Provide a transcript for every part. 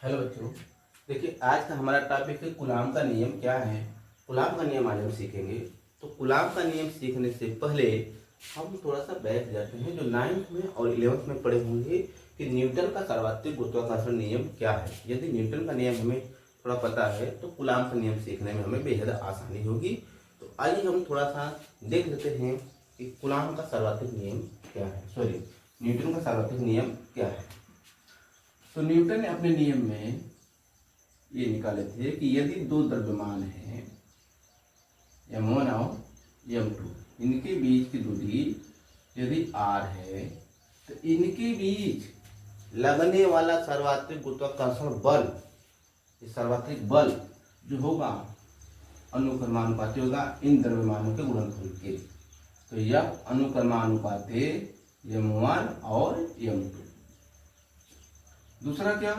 Hello बच्चों। देखिए, आज का हमारा टॉपिक है कूलाम का नियम क्या है। कूलाम का नियम आज हम सीखेंगे। तो कूलाम का नियम सीखने से पहले हम थोड़ा सा बैठ जाते हैं, जो 9th में और 11th में पढ़े होंगे कि न्यूटन का सर्वात्रिक गुरुत्वाकर्षण नियम क्या है। यदि न्यूटन का नियम हमें थोड़ा पता है तो कूलाम का नियम सीखने में हमें बेहद आसानी होगी। तो आइए हम थोड़ा सा देख लेते हैं कि कूलाम का सर्वात्रिक नियम क्या है, सॉरी न्यूटन का सर्वात्रिक नियम क्या है। तो न्यूटन ने अपने नियम में ये निकाले थे कि यदि दो द्रव्यमान हैं m1 और m2, इनके बीच की दूरी यदि r है तो इनके बीच लगने वाला सर्वात्रिक गुरुत्वाकर्षण बल, ये सर्वात्रिक बल जो होगा अनुक्रमानुपाती होगा इन द्रव्यमानों के गुणनफल के। तो यह अनुक्रमानुपाती m1 और m2। दूसरा क्या,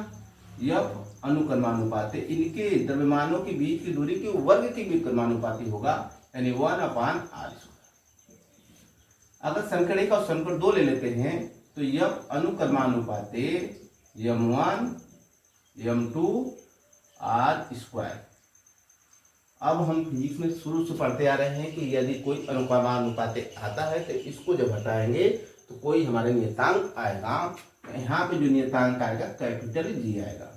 यह अनुक्रमानुपाती इनके द्रव्यमानों के बीच की दूरी के वर्ग के व्युत्क्रमानुपाती होगा, यानी 1/r²। अगर संकरण 1 और संकरण 2 ले लेते हैं तो यह अनुक्रमानुपाती m1 m2 r²। अब हम फिजिक्स में शुरू से पढ़ते आ रहे हैं कि यदि कोई अनुक्रमानुपाती आता है तो इसको जब हटाएंगे तो कोई हमारे नियतांक आएगा। यहाँ पे जो नियतांक आएगा कैपिटल जी आएगा,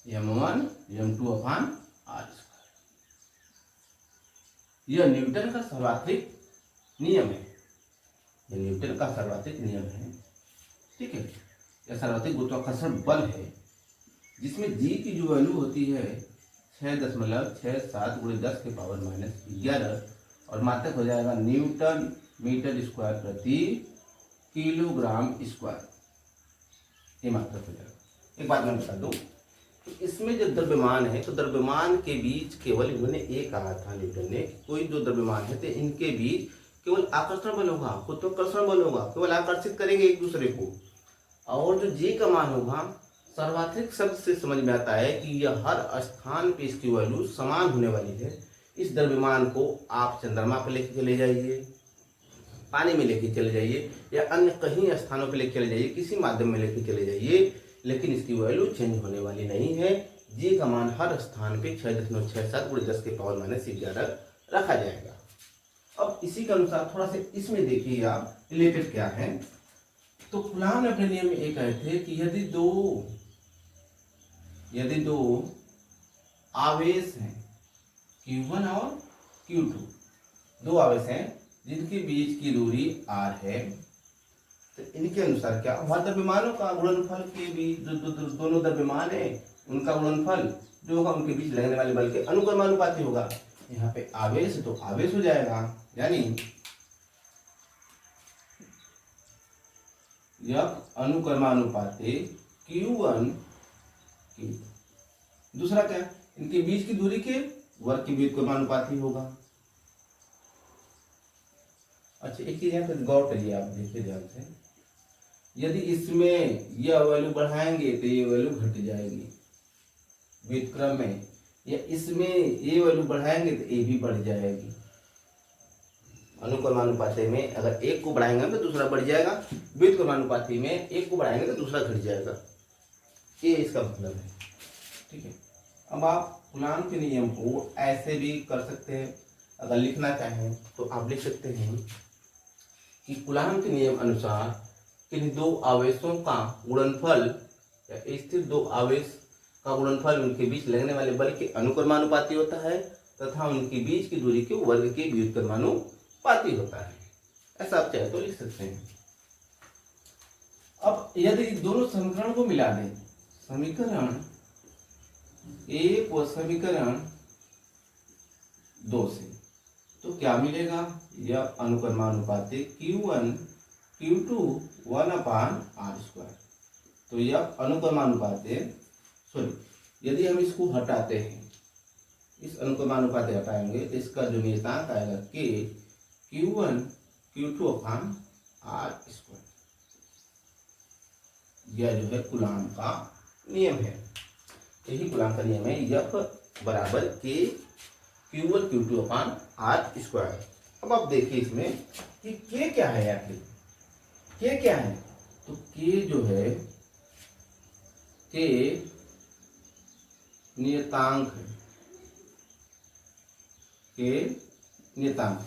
m1 m2/r²। यह न्यूटन का सर्वात्रिक नियम है, यह न्यूटन का सर्वात्रिक नियम है। ठीक है, यह सर्वात्रिक गुरुत्वाकर्षण बल है जिसमें g की जो वैल्यू होती है 6.67 × 10⁻⁻11 और मात्रक हो जाएगा न्यूटन मीटर स्क्वायर प्रति किलोग्राम स्क्वायर, ये मात्रक हो जाएगा। एक बात मैं बता दूं, तो इसमें जो द्रव्यमान है तो द्रव्यमान के बीच केवल इन्होंने एक कहा था न्यूटन ने, कोई जो द्रव्यमान है तो इनके बीच केवल आकर्षण बल होगा, गुरुत्वाकर्षण बल होगा, केवल आकर्षित करेंगे एक दूसरे को। और जो जी का मान होगा सर्वात्रिक शब्द से समझ में आता है कि यह हर स्थान पे इसकी वैल्यू समान होने वाली है। इस द्रव्यमान को आप चंद्रमा पर लेके चले जाइए, पानी में लेके चले जाइए या अन्य कहीं स्थानों पे लेके चले जाइए, किसी माध्यम में लेके चले जाइए, लेकिन इसकी वैल्यू चेंज होने वाली नहीं है। जी का मान हर स्थान पे 6.67 × 10⁻⁻11 रखा जाएगा। अब इसी के अनुसार थोड़ा सा इसमें देखिए आप रिलेटेड क्या है। तो कूलाम ने अपने नियम में ये कहे थे कि यदि दो आवेश हैं Q1 और Q2, दो आवेश हैं जिनके बीच की दूरी r है, तो इनके अनुसार क्या होगा, द्रव्यमानों का गुणनफल के बीच दोनों द्रव्यमान है उनका गुणनफल जो होगा उनके बीच लगने वाले बल के अनुक्रमानुपाती होगा। यहाँ पे आवेश तो आवेश हो जाएगा, यानी यह अनुक्रमानुपाती Q1 Q2। दूसरा क्या, इनके बीच की दूरी के वर्ग के व्युत्क्रमानुपाती होगा। अच्छा, एक चीज यहाँ पे गौर करिए, आप देखिए ध्यान से, यदि इसमें यह वैल्यू बढ़ाएंगे तो ये वैल्यू घट जाएगी व्युत्क्रम में, या इसमें ये वैल्यू बढ़ाएंगे तो ये भी बढ़ जाएगी। अनुक्रमानुपाती में अगर एक को बढ़ाएंगे तो दूसरा बढ़ जाएगा, व्युत्क्रमानुपाती में एक को बढ़ाएंगे तो दूसरा घट जाएगा, ये इसका मतलब है। ठीक है, अब आप कूलाम के नियम को ऐसे भी कर सकते हैं, अगर लिखना चाहें तो आप लिख सकते हैं कि कूलाम के नियम अनुसार किन दो आवेशों का गुणनफल या स्थिर दो आवेश का गुणनफल उनके बीच लगने वाले बल के अनुक्रमानुपाती होता है तथा उनके बीच की दूरी के वर्ग के व्युत्क्रमानुपाती होता है। ऐसा आप चाहे तो लिख सकते हैं। अब यदि दोनों समीकरण को मिला दें, समीकरण 1 और समीकरण 2 से, तो क्या मिलेगा, यह अनुक्रमानुपाती Q1 Q2 1/r²। तो यह अनुक्रमानुपाती, सॉरी यदि हम इसको हटाते हैं, इस अनुक्रमानुपाती हटाएंगे तो इसका जो नियतांक आएगा K Q1 Q2/r²। यह जो है कूलाम का नियम है, यही कूलाम का नियम है, F बराबर K Q1 Q2/r²। अब आप देखिए इसमें कि K क्या है, आखिर K क्या है, तो K जो है के नियतांक है, के नियतांक।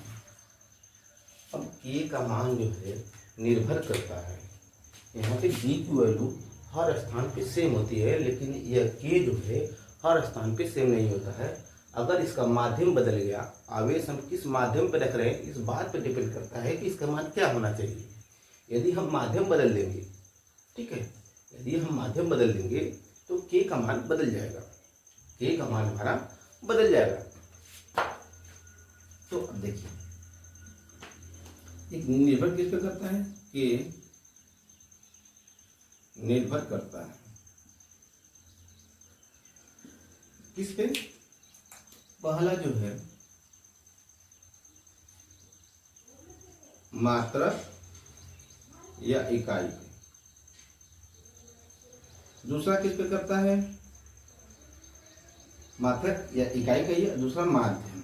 अब के का मान जो है निर्भर करता है, यहाँ पे डी की वैल्यू हर स्थान पे सेम होती है, लेकिन यह के जो है हर स्थान पे सेम नहीं होता है। अगर इसका माध्यम बदल गया, आवेश हम किस माध्यम पे रख रहे हैं इस बात पे डिपेंड करता है कि इसका मान क्या होना चाहिए। यदि हम माध्यम बदल देंगे, ठीक है, यदि हम माध्यम बदल देंगे तो के का मान बदल जाएगा, के का मान हमारा बदल जाएगा। तो अब देखिए, एक निर्भर किस पे करता है, के निर्भर करता है किस पे, पहला जो है मात्रक या इकाई पे, दूसरा किस पे करता है, मात्रक या इकाई का, ही दूसरा माध्यम।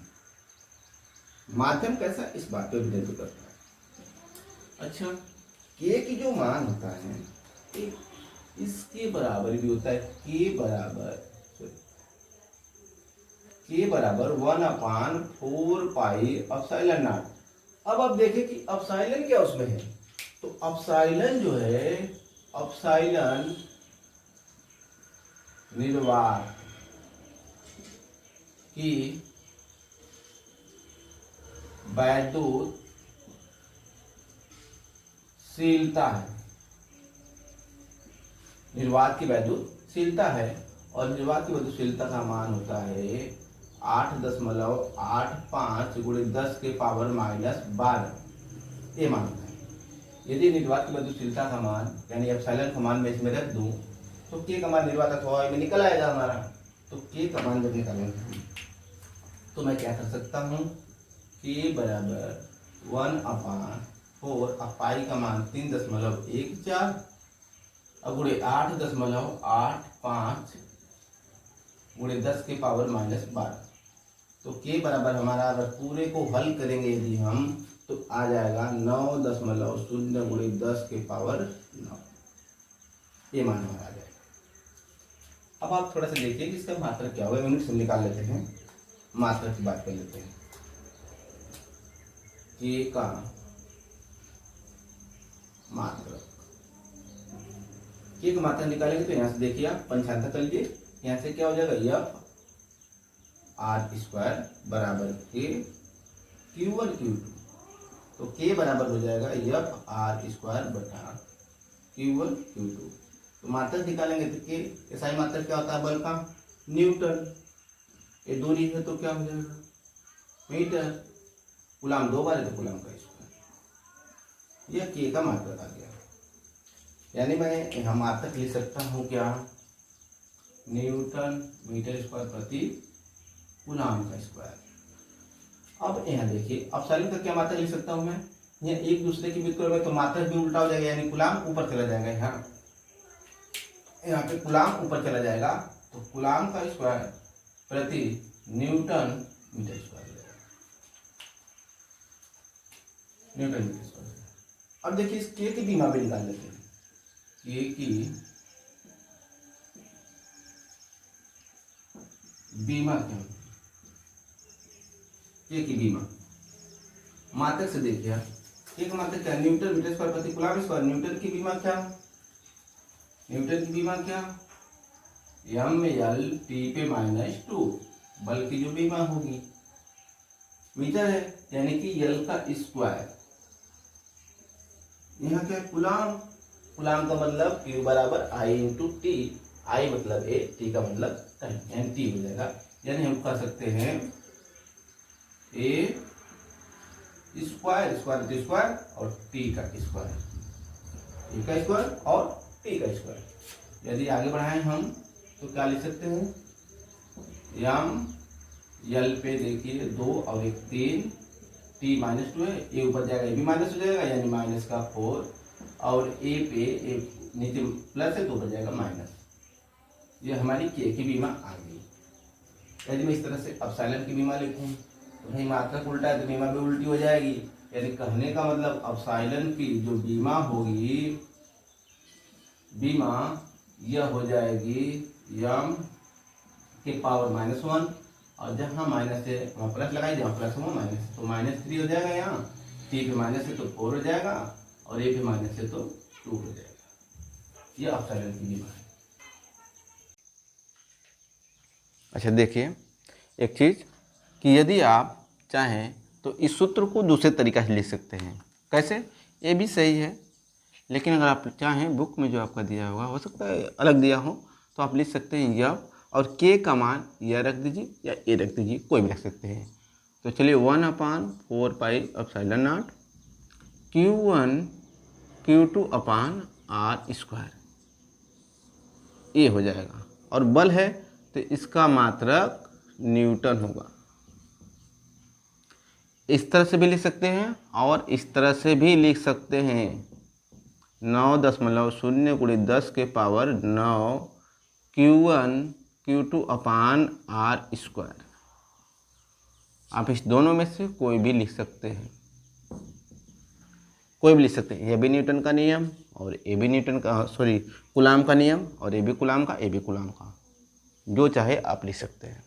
माध्यम कैसा, इस बात पे निर्भर करता है। अच्छा, के की जो मान होता है इसके बराबर भी होता है, के बराबर 1/4 पाई एप्सिलॉन नॉट। अब आप देखें कि एप्सिलॉन क्या उसमें है, तो एप्सिलॉन जो है, एप्सिलॉन निर्वात की वैद्युत शीलता है, निर्वात की वैद्युतशीलता है, और निर्वात की वैद्युतशीलता का मान होता है 8.85 गुणे 10 के पावर -12, ये मान होता है। यदि निर्वात की वैद्युतशीलता का मान यानी एप्सिलॉन का मान मैं इसमें रख दूं तो के का मान निर्वात अथवा में निकल आएगा हमारा। तो के का मान जब निकालेंगे तो मैं क्या कर सकता हूँ, के बराबर 1/4, अब पाई का मान 3.14 और गुणे 8.85 गुणे 10 के पावर -12। तो के बराबर हमारा अगर पूरे को हल करेंगे यदि हम, तो आ जाएगा 9.0 गुणे 10 के पावर 9, ये मान हमारा आ जाएगा। अब आप थोड़ा सा देखिए कि इसका मात्रक क्या होगा, यूनिट से निकाल लेते हैं, मात्रक की बात कर लेते हैं। के का मात्रक, के का मात्रक निकालेंगे तो यहाँ से देखिए आप पंचांतर कर लीजिए, यहाँ से क्या हो जाएगा, एफ आर स्क्वायर बराबर के Q1 Q2, तो के बराबर हो जाएगा एफ आर स्क्वायर बटा Q1 Q2। तो मात्रक निकालेंगे तो के एसआई मात्रक क्या होता है, बल का न्यूटन, ये दूरी है तो क्या हो जाएगा मीटर, कूलाम 2 बार है तो कूलाम का स्क्वायर, यह के का मात्रक आ गया। यानी मैं यहाँ मात्रक लिख सकता हूँ क्या, न्यूटन मीटर स्क्वायर प्रति कूलाम का स्क्वायर। अब यहाँ देखिए एप्सिलॉन का क्या मात्रक लिख सकता हूँ मैं, यहाँ एक दूसरे की विपरीत करोगे तो मात्रक भी उल्टा हो जाएगा, यानी कूलाम ऊपर चला जाएगा, यहाँ पे कूलाम ऊपर चला जाएगा, तो कूलाम का स्क्वायर प्रति न्यूटन मीटर स्क्वायर हो जाएगा, न्यूटन मीटर स्क्वायर। अब देखिए इस के की बीमा भी निकाल लेते हैं, के की बीमा क्या होती है, के की बीमा मात्रक से देखिए, के का मात्रक क्या, न्यूटन मीटर स्क्वायर प्रति कूलाम स्क्वायर। न्यूटन की बीमा क्या, न्यूटन की बीमा क्या, mL/T पे -2, बल की जो बीमा होगी, मीटर है यानी कि L का स्क्वायर, यहाँ क्या है कूलाम, कूलाम का मतलब Q बराबर I × T, I मतलब A, T का मतलब टाइम, यानी T हो जाएगा। यानी हम कह सकते हैं A स्क्वायर स्क्वायर स्क्वायर और T का स्क्वायर, T का स्क्वायर और T का स्क्वायर। यदि आगे बढ़ाएं हम तो क्या लिख सकते हैं, L पे देखिए 2 और 1 3, T -2 है, ए ऊपर जाएगा ये भी माइनस हो जाएगा यानी -4, और ए पे नीचे प्लस है तो ऊपर जाएगा माइनस। ये हमारी के की बीमा आ गई। यदि मैं इस तरह से एप्सिलॉन की बीमा लिखूं तो भाई मात्रक उल्टा है तो बीमा भी उल्टी हो जाएगी, यानी कहने का मतलब एप्सिलॉन की जो बीमा होगी, बीमा यह हो जाएगी m के पावर -1, और जहाँ माइनस है वहाँ प्लस लगाई, जहाँ प्लस हुआ माइनस, तो -3 हो जाएगा यहाँ, t पे माइनस है तो 4 हो जाएगा, और a पे माइनस है तो 2 हो जाएगा। ये एप्सिलॉन की नीयम है। अच्छा देखिए एक चीज़ कि यदि आप चाहें तो इस सूत्र को दूसरे तरीका से लिख सकते हैं। कैसे? ये भी सही है, लेकिन अगर आप चाहें बुक में जो आपका दिया होगा, हो सकता है अलग दिया हो, तो आप लिख सकते हैं यह, और k का मान यह रख दीजिए या a रख दीजिए, कोई भी रख सकते हैं। तो चलिए 1/4 pi epsilon not Q1 Q2 upon r², ये हो जाएगा। और बल है तो इसका मात्रक न्यूटन होगा। इस तरह से भी लिख सकते हैं और इस तरह से भी लिख सकते हैं। 9.0 × 10 के पावर 9 Q1 Q2 अपान r²। आप इस दोनों में से कोई भी लिख सकते हैं, कोई भी लिख सकते हैं। ये भी न्यूटन का नियम और ये भी न्यूटन का, सॉरी, कूलाम का नियम, और ये भी कूलाम का, ये भी कूलाम का, जो चाहे आप लिख सकते हैं।